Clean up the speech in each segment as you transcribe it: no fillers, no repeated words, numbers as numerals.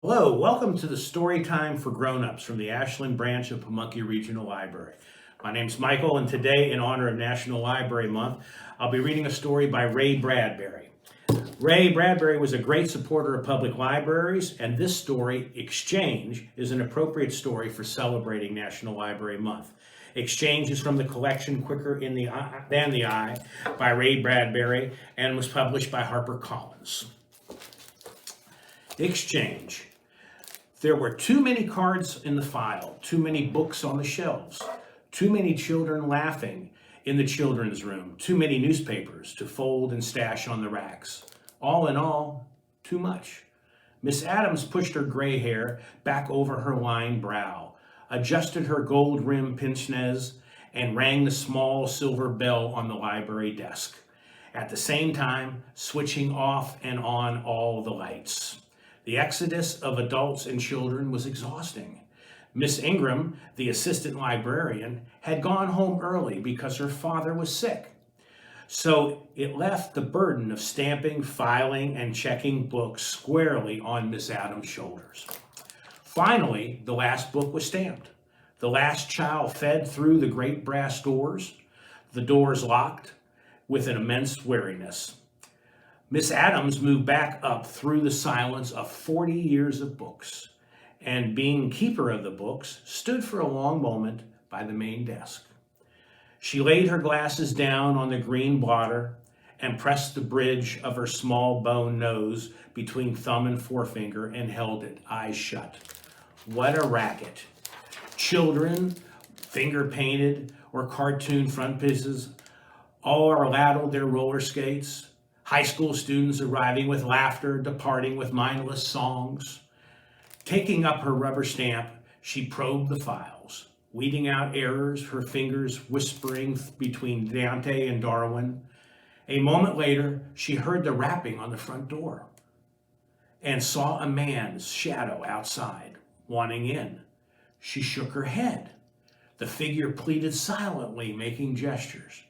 Hello, welcome to the Storytime for Grown-Ups from the Ashland branch of Pamunkey Regional Library. My name's Michael, and today, in honor of National Library Month, I'll be reading a story by Ray Bradbury. Ray Bradbury was a great supporter of public libraries, and this story, Exchange, is an appropriate story for celebrating National Library Month. Exchange is from the collection Quicker Than the Eye by Ray Bradbury and was published by HarperCollins. Exchange. There were too many cards in the file, too many books on the shelves, too many children laughing in the children's room, too many newspapers to fold and stash on the racks. All in all, too much. Miss Adams pushed her gray hair back over her lined brow, adjusted her gold-rimmed pince-nez, and rang the small silver bell on the library desk, at the same time switching off and on all the lights. The exodus of adults and children was exhausting. Miss Ingram, the assistant librarian, had gone home early because her father was sick. So it left the burden of stamping, filing, and checking books squarely on Miss Adams' shoulders. Finally, the last book was stamped. The last child fed through the great brass doors, the doors locked with an immense weariness. Miss Adams moved back up through the silence of 40 years of books, and being keeper of the books, stood for a long moment by the main desk. She laid her glasses down on the green blotter and pressed the bridge of her small bone nose between thumb and forefinger and held it, eyes shut. What a racket. Children, finger painted or cartoon frontispieces, all ladled their roller skates. High school students arriving with laughter, departing with mindless songs. Taking up her rubber stamp, she probed the files, weeding out errors, her fingers whispering between Dante and Darwin. A moment later, she heard the rapping on the front door and saw a man's shadow outside, wanting in. She shook her head. The figure pleaded silently, making gestures.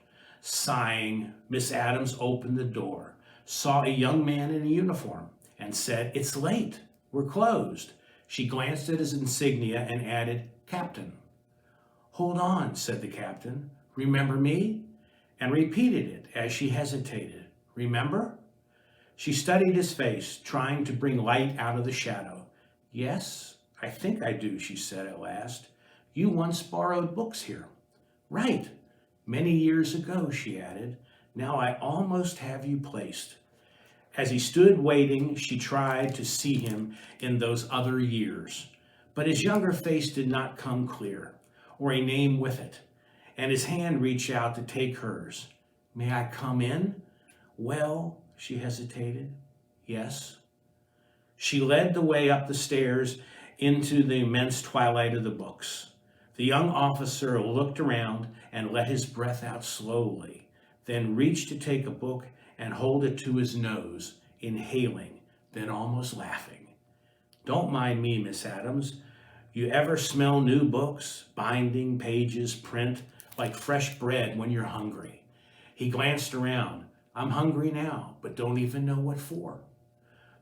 Sighing, Miss Adams opened the door, saw a young man in a uniform, and said, "It's late. We're closed." She glanced at his insignia and added, "Captain." "Hold on," said the captain. "Remember me?" And repeated it as she hesitated. "Remember?" She studied his face, trying to bring light out of the shadow. "Yes, I think I do," she said at last. "You once borrowed books here." "Right. Many years ago," she added. "Now I almost have you placed." As he stood waiting, she tried to see him in those other years. But his younger face did not come clear, or a name with it, and his hand reached out to take hers. "May I come in?" "Well," she hesitated. "Yes." She led the way up the stairs into the immense twilight of the books. The young officer looked around and let his breath out slowly, then reached to take a book and hold it to his nose, inhaling, then almost laughing. "Don't mind me, Miss Adams. You ever smell new books, binding, pages, print, like fresh bread when you're hungry?" He glanced around. "I'm hungry now, but don't even know what for."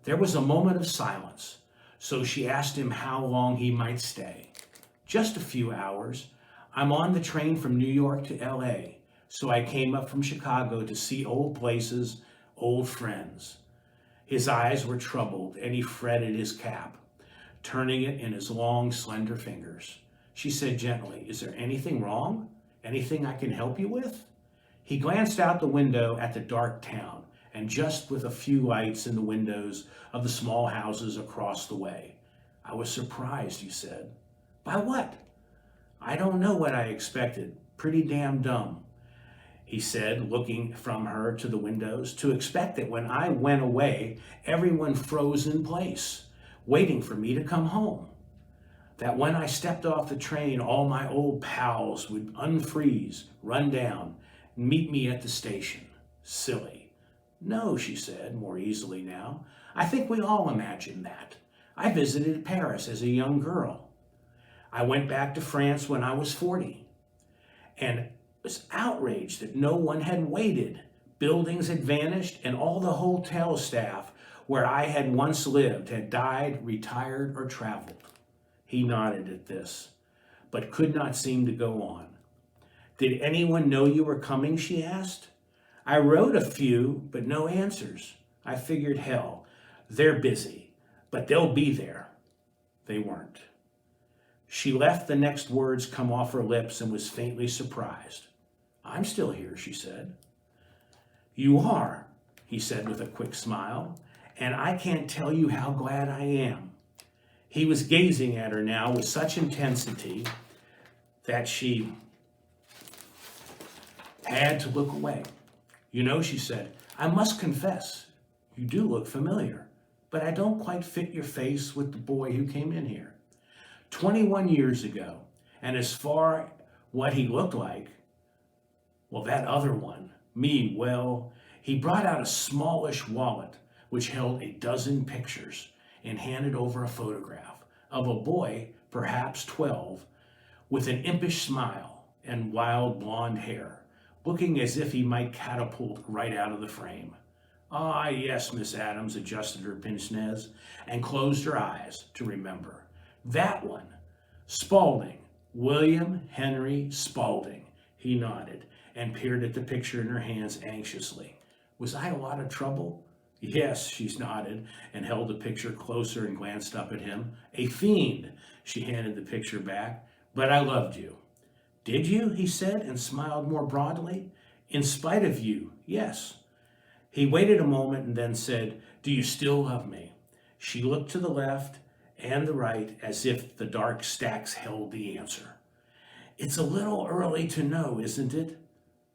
There was a moment of silence, so she asked him how long he might stay. "Just a few hours. I'm on the train from New York to LA, so I came up from Chicago to see old places, old friends." His eyes were troubled, and he fretted his cap, turning it in his long, slender fingers. She said gently, "Is there anything wrong? Anything I can help you with?" He glanced out the window at the dark town, and just with a few lights in the windows of the small houses across the way. "I was surprised," he said. "By what?" "I don't know what I expected. Pretty damn dumb," he said, looking from her to the windows, "to expect that when I went away, everyone froze in place, waiting for me to come home. That when I stepped off the train, all my old pals would unfreeze, run down, and meet me at the station. Silly." "No," she said, more easily now. "I think we all imagine that. I visited Paris as a young girl. I went back to France when I was 40 and was outraged that no one had waited. Buildings had vanished and all the hotel staff where I had once lived, had died, retired, or traveled. He nodded at this, but could not seem to go on. Did anyone know you were coming, she asked. I wrote a few, but no answers. I figured, hell, they're busy, but they'll be there. They weren't. She left the next words come off her lips and was faintly surprised. I'm still here, she said. You are, he said with a quick smile, and I can't tell you how glad I am. He was gazing at her now with such intensity that she had to look away. You know, she said, I must confess, you do look familiar, but I don't quite fit your face with the boy who came in here 21 years ago. And as far what he looked like, well, that other one, me, well, he brought out a smallish wallet which held a dozen pictures and handed over a photograph of a boy, perhaps 12, with an impish smile and wild blonde hair, looking as if he might catapult right out of the frame. Ah, yes, Miss Adams adjusted her pince-nez and closed her eyes to remember. That one, Spaulding, William Henry Spaulding. He nodded and peered at the picture in her hands anxiously. Was I a lot of trouble? Yes, she nodded and held the picture closer and glanced up at him. A fiend, she handed the picture back, but I loved you. Did you? He said and smiled more broadly. In spite of you, yes. He waited a moment and then said, do you still love me? She looked to the left and the right as if the dark stacks held the answer. It's a little early to know, isn't it?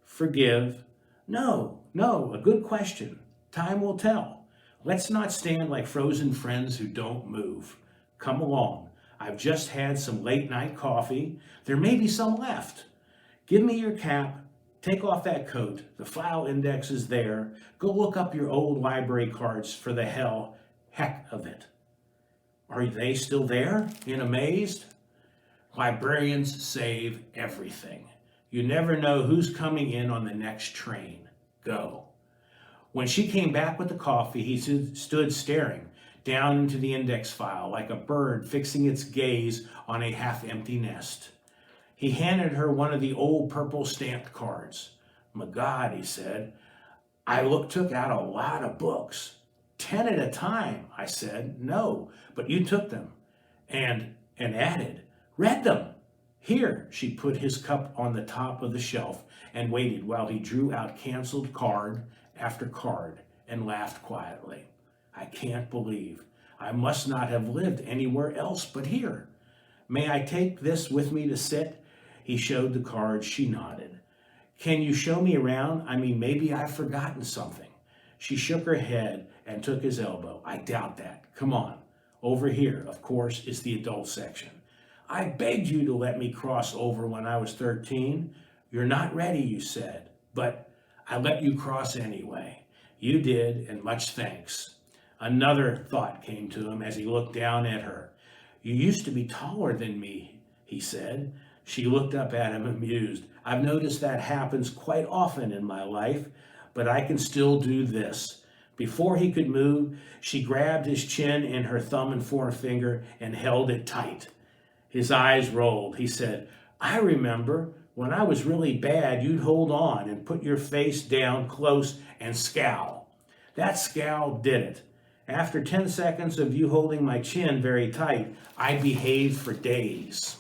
Forgive. No, a good question. Time will tell. Let's not stand like frozen friends who don't move. Come along. I've just had some late night coffee. There may be some left. Give me your cap. Take off that coat. The file index is there. Go look up your old library cards for the heck of it. Are they still there? In amazed? Librarians save everything. You never know who's coming in on the next train. Go. When she came back with the coffee, he stood staring down into the index file like a bird fixing its gaze on a half-empty nest. He handed her one of the old purple stamped cards. My God, he said, I took out a lot of books. 10 at a time, I said. No, but you took them. And added, read them. Here, she put his cup on the top of the shelf and waited while he drew out canceled card after card and laughed quietly. I can't believe. I must not have lived anywhere else but here. May I take this with me to sit? He showed the cards. She nodded. Can you show me around? I mean, maybe I've forgotten something. She shook her head and took his elbow. I doubt that. Come on. Over here, of course, is the adult section. I begged you to let me cross over when I was 13. You're not ready, you said, but I let you cross anyway. You did, and much thanks. Another thought came to him as he looked down at her. You used to be taller than me, he said. She looked up at him, amused. I've noticed that happens quite often in my life, but I can still do this. Before he could move, she grabbed his chin in her thumb and forefinger and held it tight. His eyes rolled. He said, I remember when I was really bad, you'd hold on and put your face down close and scowl. That scowl did it. After 10 seconds of you holding my chin very tight, I behaved for days.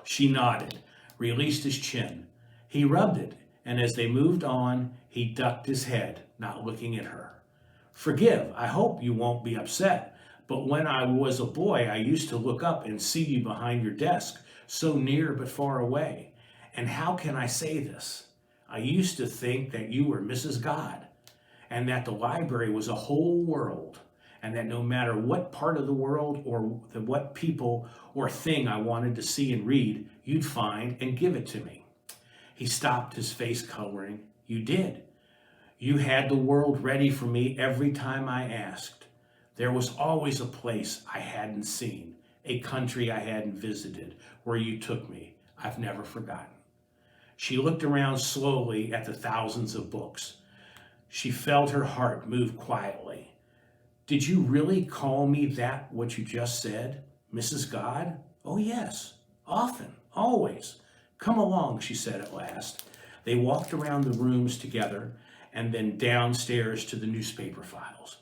She nodded, released his chin. He rubbed it, and as they moved on, he ducked his head, not looking at her. Forgive, I hope you won't be upset, but when I was a boy, I used to look up and see you behind your desk, so near but far away. And how can I say this? I used to think that you were Mrs. God, and that the library was a whole world, and that no matter what part of the world or what people or thing I wanted to see and read, you'd find and give it to me. He stopped, his face coloring. You did. You had the world ready for me every time I asked. There was always a place I hadn't seen, a country I hadn't visited, where you took me. I've never forgotten. She looked around slowly at the thousands of books. She felt her heart move quietly. Did you really call me that, what you just said, Mrs. God? Oh, yes, often, always. Come along, she said at last. They walked around the rooms together and then downstairs to the newspaper files.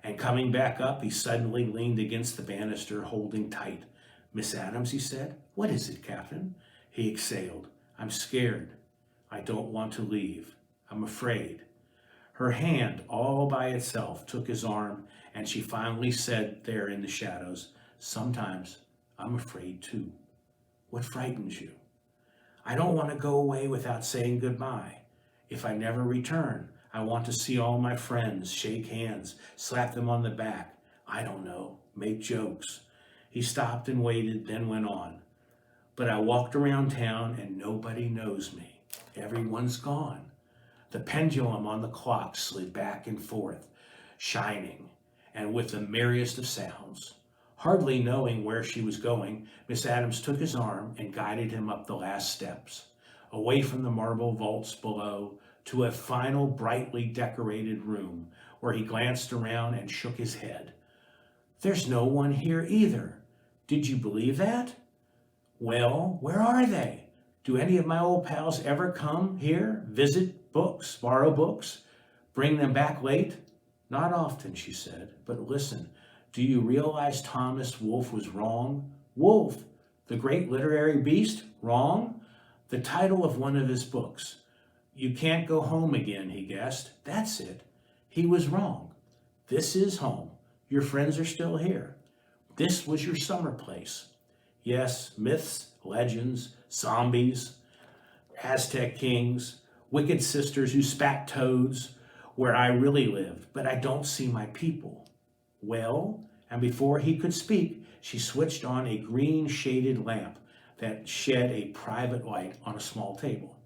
And coming back up, he suddenly leaned against the banister, holding tight. Miss Adams, he said. What is it, Captain? He exhaled. I'm scared. I don't want to leave. I'm afraid. Her hand, all by itself, took his arm, and she finally said there in the shadows, sometimes I'm afraid too. What frightens you? I don't want to go away without saying goodbye. If I never return, I want to see all my friends, shake hands, slap them on the back. I don't know, make jokes. He stopped and waited, then went on. But I walked around town and nobody knows me. Everyone's gone. The pendulum on the clock slid back and forth, shining, and with the merriest of sounds. Hardly knowing where she was going, Miss Adams took his arm and guided him up the last steps, away from the marble vaults below, to a final brightly decorated room, where he glanced around and shook his head. There's no one here either. Did you believe that? Well, where are they? Do any of my old pals ever come here, visit books, borrow books, bring them back late? Not often, she said, but listen, do you realize Thomas Wolfe was wrong? Wolfe, the great literary beast, wrong? The title of one of his books. You can't go home again, he guessed. That's it. He was wrong. This is home. Your friends are still here. This was your summer place. Yes, myths, legends, zombies, Aztec kings, wicked sisters who spat toads, where I really lived, but I don't see my people. Well, and before he could speak, she switched on a green shaded lamp that shed a private light on a small table.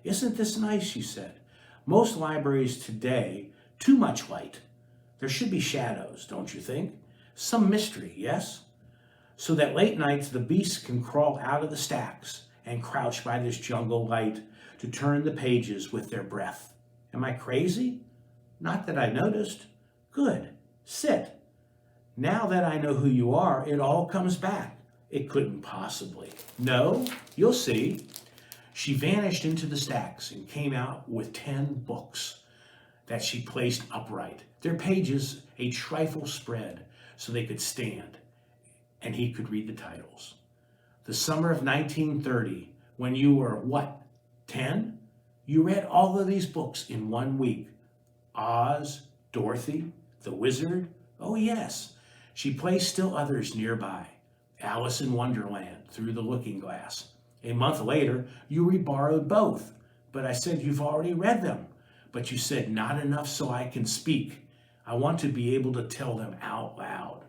Isn't this nice, she said. Most libraries today, too much light. There should be shadows, don't you think? Some mystery, yes? So that late nights the beasts can crawl out of the stacks and crouch by this jungle light to turn the pages with their breath. Am I crazy? Not that I noticed. Good. Sit. Now that I know who you are, it all comes back. It couldn't possibly. No, you'll see. She vanished into the stacks and came out with 10 books that she placed upright, their pages a trifle spread so they could stand, and he could read the titles. The summer of 1930, when you were, what, 10? You read all of these books in 1 week. Oz, Dorothy, The Wizard. Oh, yes. She placed still others nearby. Alice in Wonderland, Through the Looking Glass. A month later, you reborrowed both. But I said, you've already read them. But you said, not enough so I can speak. I want to be able to tell them out loud.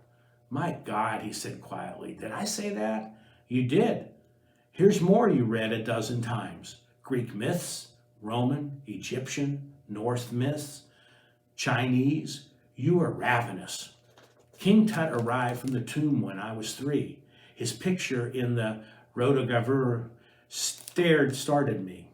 My God, he said quietly, did I say that? You did. Here's more you read a dozen times. Greek myths, Roman, Egyptian, Norse myths, Chinese. You are ravenous. King Tut arrived from the tomb when I was 3. His picture in the Rotogravure started me.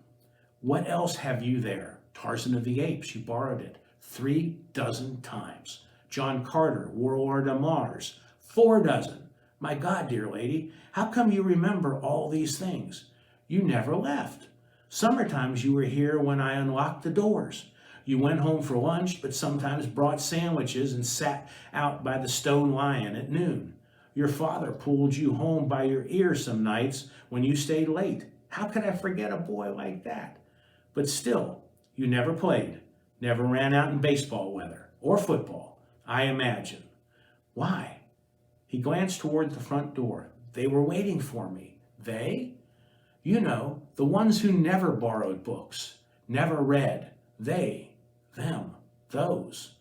What else have you there? Tarzan of the Apes, you borrowed it 3 dozen times. John Carter, Warlord of Mars, 4 dozen. My God, dear lady, how come you remember all these things? You never left. Summertimes you were here when I unlocked the doors. You went home for lunch, but sometimes brought sandwiches and sat out by the Stone Lion at noon. Your father pulled you home by your ear some nights when you stayed late. How could I forget a boy like that? But still, you never played, never ran out in baseball weather or football, I imagine. Why? He glanced toward the front door. They were waiting for me. They? You know, the ones who never borrowed books, never read. They, them, those.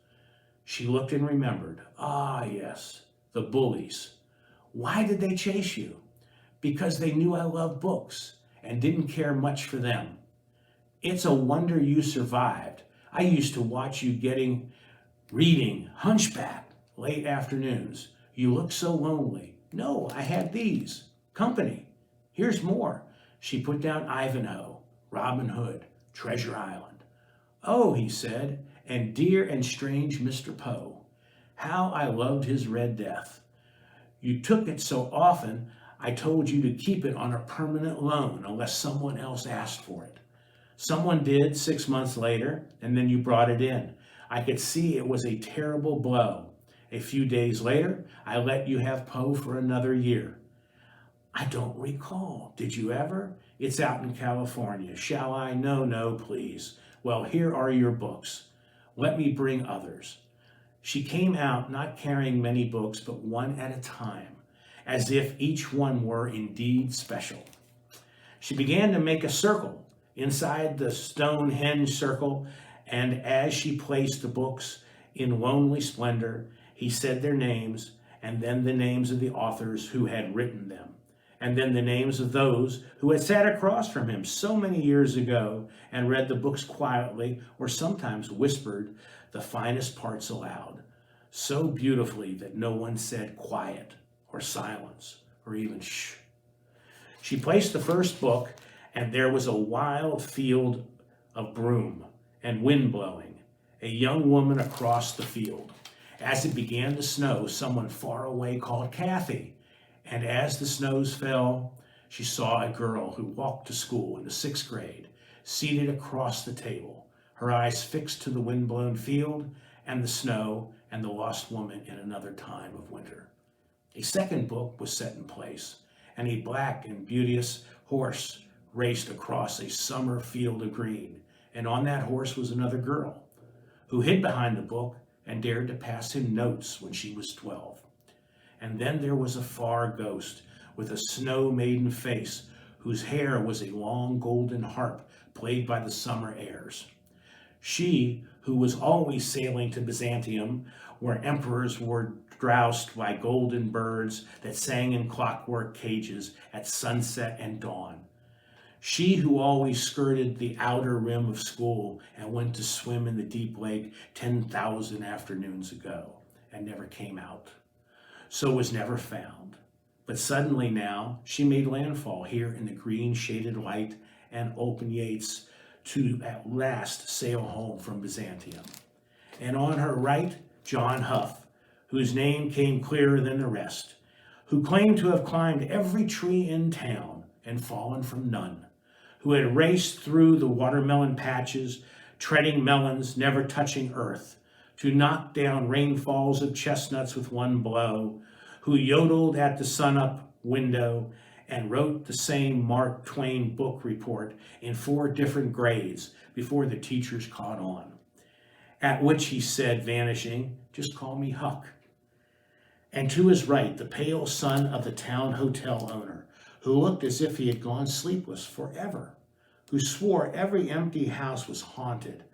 She looked and remembered. Ah, yes, the bullies. Why did they chase you? Because they knew I loved books and didn't care much for them. It's a wonder you survived. I used to watch you reading Hunchback late afternoons. You look so lonely. No, I had these. Company. Here's more. She put down Ivanhoe, Robin Hood, Treasure Island. Oh, he said, and dear and strange Mr. Poe. How I loved his Red Death. You took it so often, I told you to keep it on a permanent loan unless someone else asked for it. Someone did 6 months later, and then you brought it in. I could see it was a terrible blow. A few days later, I let you have Poe for another year. I don't recall. Did you ever? It's out in California. Shall I? No, no, please. Well, here are your books. Let me bring others. She came out not carrying many books, but one at a time, as if each one were indeed special. She began to make a circle inside the Stonehenge circle, and as she placed the books in lonely splendor, he said their names, and then the names of the authors who had written them, and then the names of those who had sat across from him so many years ago and read the books quietly or sometimes whispered the finest parts aloud, so beautifully that no one said quiet or silence or even shh. She placed the first book, and there was a wild field of broom and wind blowing, a young woman across the field. As it began to snow, someone far away called Kathy, and as the snows fell, she saw a girl who walked to school in the 6th grade, seated across the table, her eyes fixed to the wind-blown field and the snow and the lost woman in another time of winter. A second book was set in place, and a black and beauteous horse raced across a summer field of green, and on that horse was another girl who hid behind the book and dared to pass him notes when she was 12. And then there was a far ghost with a snow-maiden face whose hair was a long golden harp played by the summer airs. She, who was always sailing to Byzantium, where emperors were drowsed by golden birds that sang in clockwork cages at sunset and dawn. She who always skirted the outer rim of school and went to swim in the deep lake 10,000 afternoons ago and never came out, so was never found. But suddenly now she made landfall here in the green shaded light and open yates to at last sail home from Byzantium. And on her right, John Huff, whose name came clearer than the rest, who claimed to have climbed every tree in town and fallen from none, who had raced through the watermelon patches, treading melons, never touching earth, to knock down rainfalls of chestnuts with one blow, who yodeled at the sun-up window and wrote the same Mark Twain book report in 4 different grades before the teachers caught on. At which he said, vanishing, "Just call me Huck." And to his right, the pale son of the town hotel owner, who looked as if he had gone sleepless forever, who swore every empty house was haunted,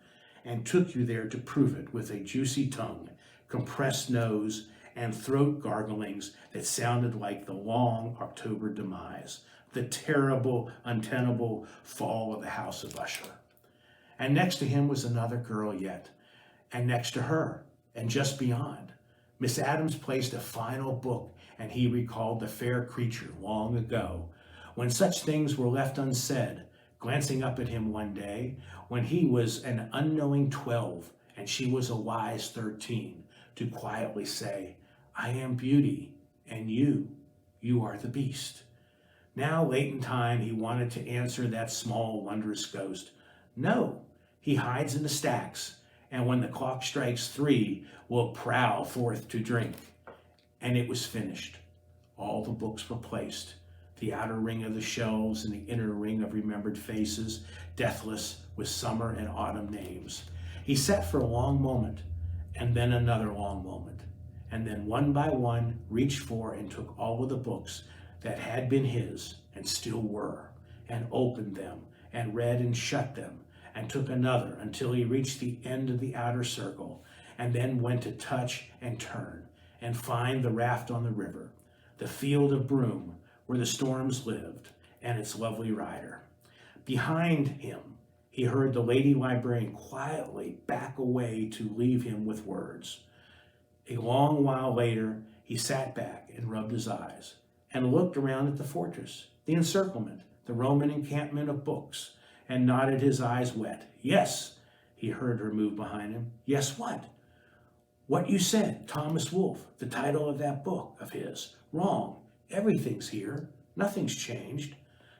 and took you there to prove it with a juicy tongue, compressed nose, and throat garglings that sounded like the long October demise, the terrible, untenable fall of the House of Usher. And next to him was another girl yet, and next to her, and just beyond, Miss Adams placed a final book, and he recalled the fair creature long ago, when such things were left unsaid, glancing up at him one day, when he was an unknowing 12, and she was a wise 13, to quietly say, "I am beauty, and you are the beast." Now, late in time, he wanted to answer that small, wondrous ghost. No, he hides in the stacks, and when the clock strikes 3, will prowl forth to drink. And it was finished. All the books were placed, the outer ring of the shelves and the inner ring of remembered faces, deathless with summer and autumn names. He sat for a long moment, and then another long moment, and then one by one reached for and took all of the books that had been his and still were, and opened them and read and shut them, and took another until he reached the end of the outer circle, and then went to touch and turn and find the raft on the river, the field of broom where the storms lived, and its lovely rider. Behind him, he heard the lady librarian quietly back away to leave him with words. A long while later, he sat back and rubbed his eyes and looked around at the fortress, the encirclement, the Roman encampment of books, and nodded his eyes wet. Yes, he heard her move behind him. Yes, what? What you said, Thomas Wolfe, the title of that book of his. Wrong. Everything's here. Nothing's changed.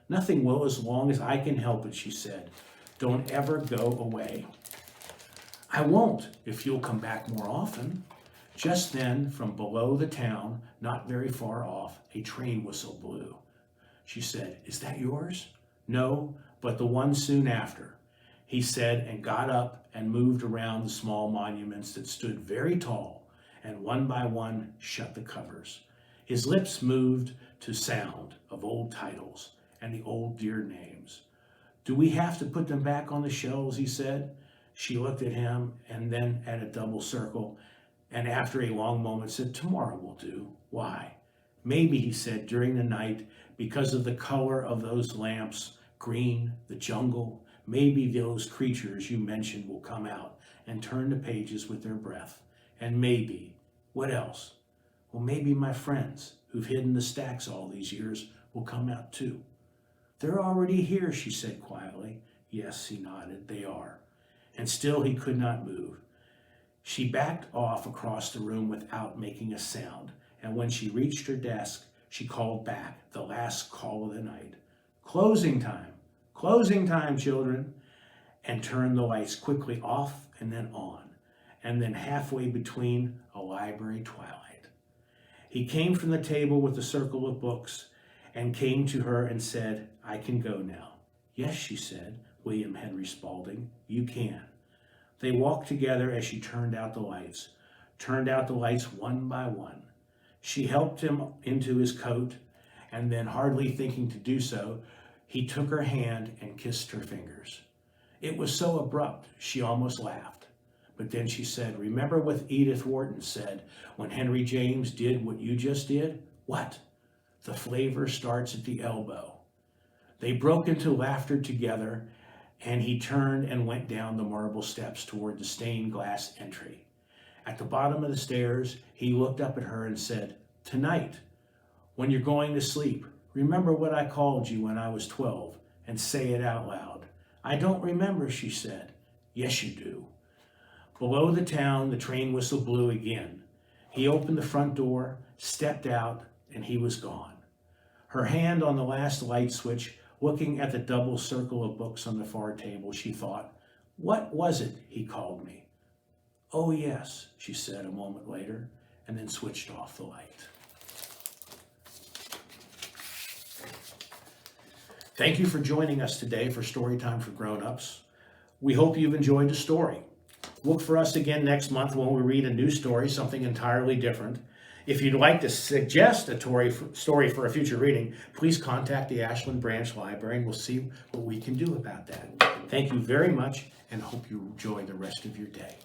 Nothing will as long as I can help it, she said. Don't ever go away. I won't if you'll come back more often. Just then, from below the town, not very far off, a train whistle blew. She said, is that yours? No, but the one soon after, he said, and got up and moved around the small monuments that stood very tall and one by one shut the covers. His lips moved to sound of old titles and the old dear names. Do we have to put them back on the shelves, he said. She looked at him and then at a double circle, and after a long moment said, tomorrow will do. Why? Maybe, he said, during the night, because of the color of those lamps, green, the jungle, maybe those creatures you mentioned will come out and turn the pages with their breath. And maybe, what else? Well, maybe my friends who've hidden the stacks all these years will come out too. They're already here, she said quietly. Yes, he nodded, they are. And still he could not move. She backed off across the room without making a sound, and when she reached her desk, she called back the last call of the night. Closing time, children, and turned the lights quickly off and then on, and then halfway between a library twilight. He came from the table with the circle of books and came to her and said, I can go now. Yes, she said, William Henry Spaulding, you can. They walked together as she turned out the lights one by one. She helped him into his coat, and then, hardly thinking to do so, he took her hand and kissed her fingers. It was so abrupt, she almost laughed. But then she said, remember what Edith Wharton said when Henry James did what you just did? What? The flavor starts at the elbow. They broke into laughter together, and he turned and went down the marble steps toward the stained glass entry. At the bottom of the stairs, he looked up at her and said, tonight, when you're going to sleep, remember what I called you when I was 12, and say it out loud. I don't remember, she said. Yes, you do. Below the town, the train whistle blew again. He opened the front door, stepped out, and he was gone. Her hand on the last light switch, looking at the double circle of books on the far table, she thought, what was it he called me? Oh, yes, she said a moment later, and then switched off the light. Thank you for joining us today for Storytime for Grown-Ups. We hope you've enjoyed the story. Look for us again next month when we read a new story, something entirely different. If you'd like to suggest a story for a future reading, please contact the Ashland Branch Library and we'll see what we can do about that. Thank you very much and hope you enjoy the rest of your day.